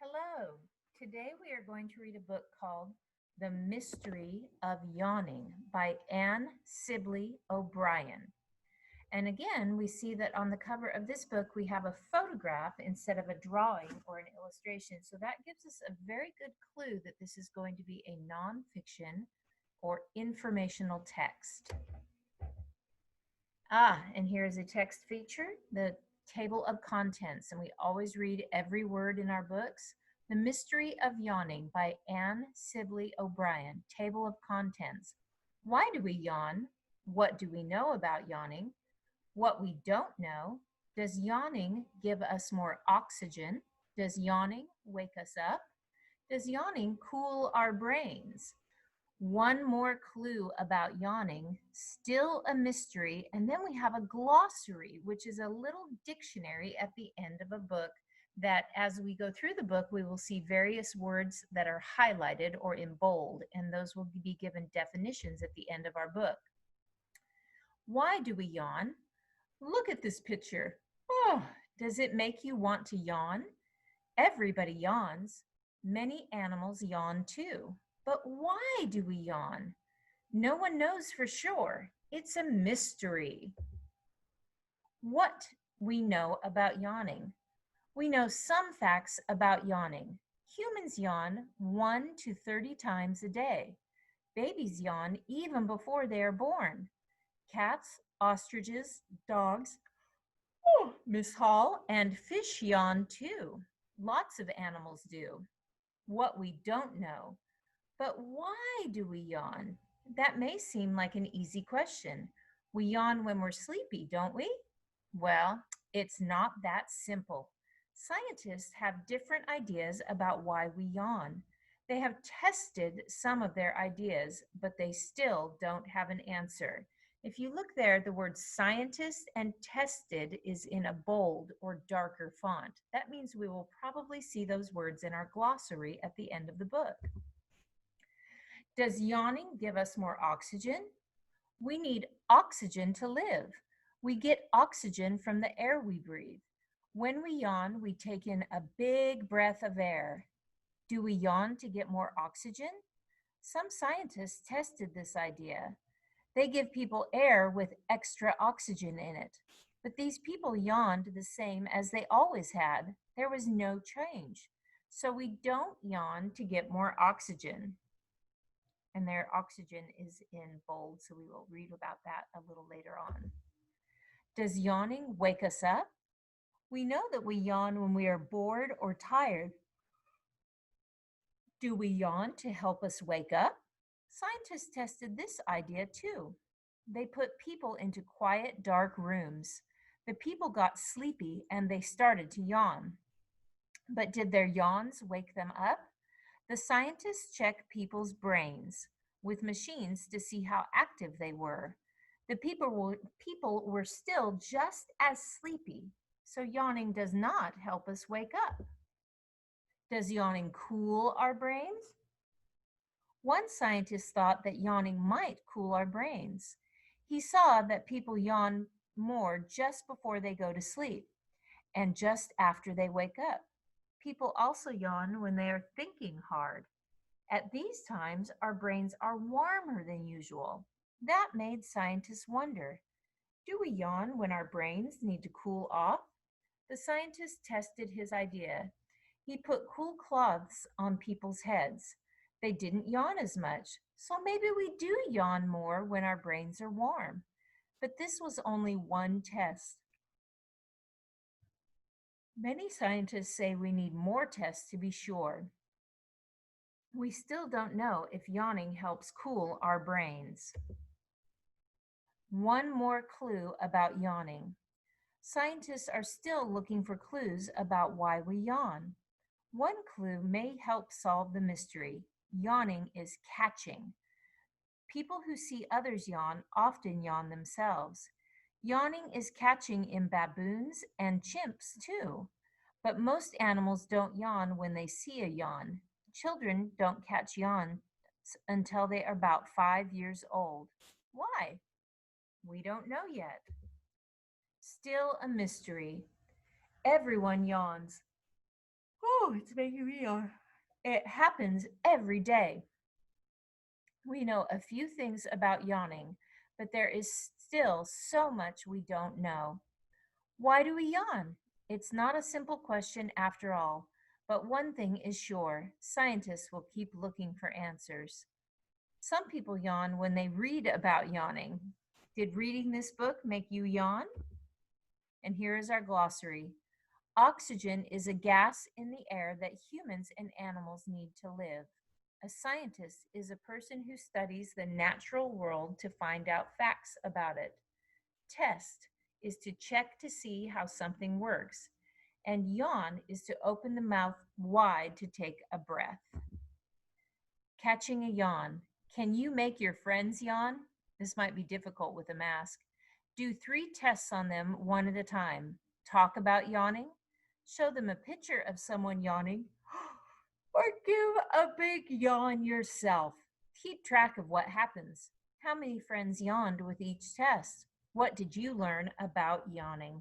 Hello. Today we are going to read a book called The Mystery of Yawning by Anne Sibley O'Brien. And again, we see that on the cover of this book we have a photograph instead of a drawing or an illustration. So that gives us a very good clue that this is going to be a nonfiction or informational text. And here's a text feature, the table of contents, and we always read every word in our books. The Mystery of Yawning by Anne Sibley O'Brien. Table of contents. Why do we yawn? What do we know about yawning? What we don't know. Does yawning give us more oxygen? Does yawning wake us up? Does yawning cool our brains? One more clue about yawning, still a mystery, and then we have a glossary, which is a little dictionary at the end of a book that as we go through the book, we will see various words that are highlighted or in bold, and those will be given definitions at the end of our book. Why do we yawn? Look at this picture. Oh, does it make you want to yawn? Everybody yawns. Many animals yawn too. But why do we yawn? No one knows for sure. It's a mystery. What we know about yawning. We know some facts about yawning. Humans yawn 1 to 30 times a day. Babies yawn even before they are born. Cats, ostriches, dogs, Miss Hall, and fish yawn too. Lots of animals do. What we don't know. But why do we yawn? That may seem like an easy question. We yawn when we're sleepy, don't we? Well, it's not that simple. Scientists have different ideas about why we yawn. They have tested some of their ideas, but they still don't have an answer. If you look there, the word scientist and tested is in a bold or darker font. That means we will probably see those words in our glossary at the end of the book. Does yawning give us more oxygen? We need oxygen to live. We get oxygen from the air we breathe. When we yawn, we take in a big breath of air. Do we yawn to get more oxygen? Some scientists tested this idea. They give people air with extra oxygen in it. But these people yawned the same as they always had. There was no change. So we don't yawn to get more oxygen. And their oxygen is in bold, so we will read about that a little later on. Does yawning wake us up? We know that we yawn when we are bored or tired. Do we yawn to help us wake up? Scientists tested this idea too. They put people into quiet, dark rooms. The people got sleepy and they started to yawn. But did their yawns wake them up? The scientists checked people's brains with machines to see how active they were. The people were still just as sleepy, so yawning does not help us wake up. Does yawning cool our brains? One scientist thought that yawning might cool our brains. He saw that people yawn more just before they go to sleep and just after they wake up. People also yawn when they are thinking hard. At these times, our brains are warmer than usual. That made scientists wonder, do we yawn when our brains need to cool off? The scientist tested his idea. He put cool cloths on people's heads. They didn't yawn as much, so maybe we do yawn more when our brains are warm. But this was only one test. Many scientists say we need more tests to be sure. We still don't know if yawning helps cool our brains. One more clue about yawning. Scientists are still looking for clues about why we yawn. One clue may help solve the mystery. Yawning is catching. People who see others yawn often yawn themselves. Yawning is catching in baboons and chimps too. But most animals don't yawn when they see a yawn. Children don't catch yawns until they are about 5 years old. Why? We don't know yet. Still a mystery. Everyone yawns. Oh, it's making me yawn. It happens every day. We know a few things about yawning, but there is still so much we don't know. Why do we yawn? It's not a simple question after all, but one thing is sure scientists will keep looking for answers. Some people yawn when they read about yawning. Did reading this book make you yawn? And here is our glossary. Oxygen is a gas in the air that humans and animals need to live. A scientist is a person who studies the natural world to find out facts about it. Test is to check to see how something works. And yawn is to open the mouth wide to take a breath. Catching a yawn. Can you make your friends yawn? This might be difficult with a mask. Do 3 tests on them one at a time. Talk about yawning. Show them a picture of someone yawning. Or give a big yawn yourself. Keep track of what happens. How many friends yawned with each test? What did you learn about yawning?